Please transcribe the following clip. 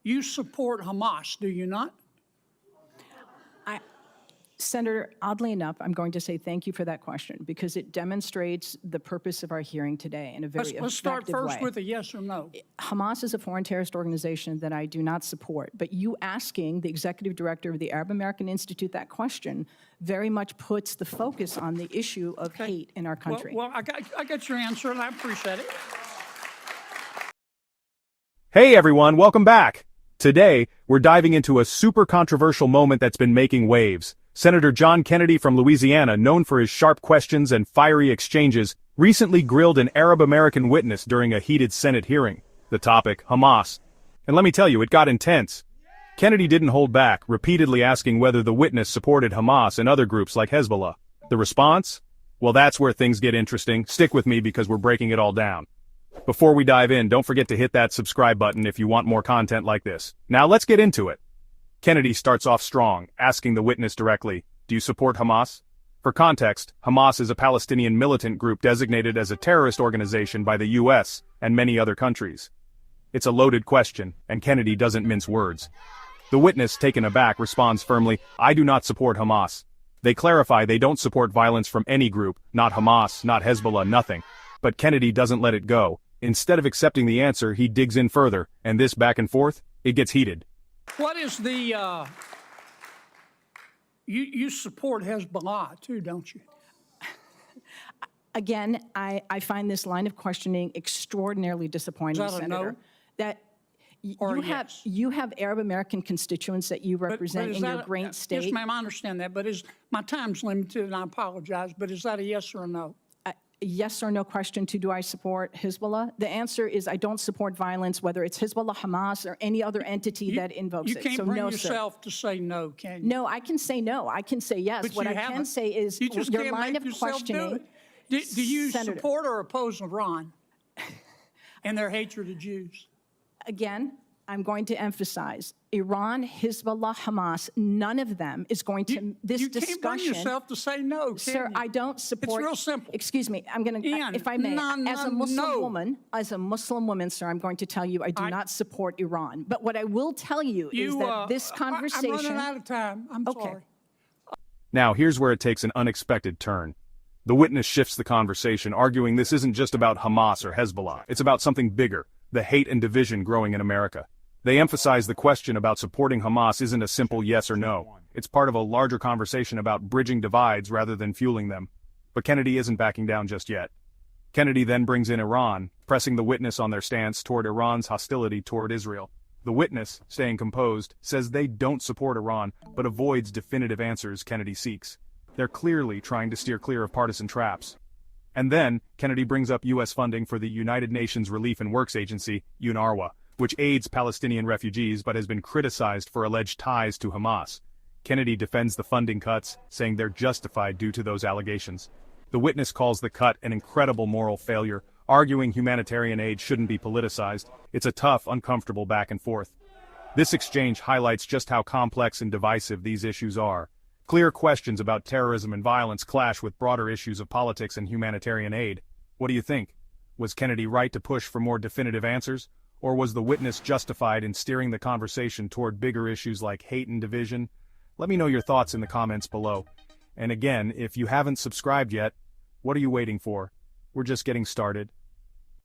You support Hamas, do you not? Senator, oddly enough, I'm going to say thank you for that question because it demonstrates the purpose of our hearing today in a very effective way. Let's start first with a yes or no. Hamas is a foreign terrorist organization that I do not support, but you asking the executive director of the Arab American Institute that question very much puts the focus on the issue of hate in our country. Well, I got your answer, and I appreciate it. Hey everyone, welcome back. Today, we're diving into a super controversial moment that's been making waves. Senator John Kennedy from Louisiana, known for his sharp questions and fiery exchanges, recently grilled an Arab American witness during a heated Senate hearing. The topic, Hamas. And let me tell you, it got intense. Kennedy didn't hold back, repeatedly asking whether the witness supported Hamas and other groups like Hezbollah. The response? Well, that's where things get interesting. Stick with me because we're breaking it all down. Before we dive in, don't forget to hit that subscribe button if you want more content like this. Now let's get into it. Kennedy starts off strong, asking the witness directly, "Do you support Hamas?" For context, Hamas is a Palestinian militant group designated as a terrorist organization by the U.S. and many other countries. It's a loaded question, and Kennedy doesn't mince words. The witness, taken aback, responds firmly, "I do not support Hamas." They clarify they don't support violence from any group, not Hamas, not Hezbollah, nothing. But Kennedy doesn't let it go. Instead of accepting the answer, he digs in further, and this back and forth, it gets heated. What is the, you support Hezbollah too, don't you? Again, I find this line of questioning extraordinarily disappointing, Is that a Senator. no? That Or you have Arab American constituents that you represent in your great state. Yes, ma'am, I understand that, but my time's limited, and I apologize, but is that a yes or a no? Yes or no question to do I support Hezbollah? The answer is I don't support violence, whether it's Hezbollah, Hamas, or any other entity that invokes it. You can't bring yourself to say no, can you? No, I can say no. I can say yes. But what I can say is your line of questioning. Do you support or oppose Iran and their hatred of Jews? Again, I'm going to emphasize Iran, Hezbollah, Hamas, none of them is going to, this discussion. You can't bring yourself to say no, can Sir, you? I don't support. It's real simple. Excuse me, I'm going to, if I may, as a Muslim woman, sir, I'm going to tell you I do not support Iran. But what I will tell you is that this conversation. I'm running out of time. I'm sorry. Now, here's where it takes an unexpected turn. The witness shifts the conversation, arguing this isn't just about Hamas or Hezbollah. It's about something bigger, the hate and division growing in America. They emphasize the question about supporting Hamas isn't a simple yes or no. It's part of a larger conversation about bridging divides rather than fueling them. But Kennedy isn't backing down just yet. Kennedy then brings in Iran, pressing the witness on their stance toward Iran's hostility toward Israel. The witness, staying composed, says they don't support Iran, but avoids definitive answers Kennedy seeks. They're clearly trying to steer clear of partisan traps. And then, Kennedy brings up U.S. funding for the United Nations Relief and Works Agency, UNRWA, which aids Palestinian refugees but has been criticized for alleged ties to Hamas. Kennedy defends the funding cuts, saying they're justified due to those allegations. The witness calls the cut an incredible moral failure, arguing humanitarian aid shouldn't be politicized. It's a tough, uncomfortable back and forth. This exchange highlights just how complex and divisive these issues are. Clear questions about terrorism and violence clash with broader issues of politics and humanitarian aid. What do you think? Was Kennedy right to push for more definitive answers? Or was the witness justified in steering the conversation toward bigger issues like hate and division? Let me know your thoughts in the comments below. And again, if you haven't subscribed yet, what are you waiting for? We're just getting started.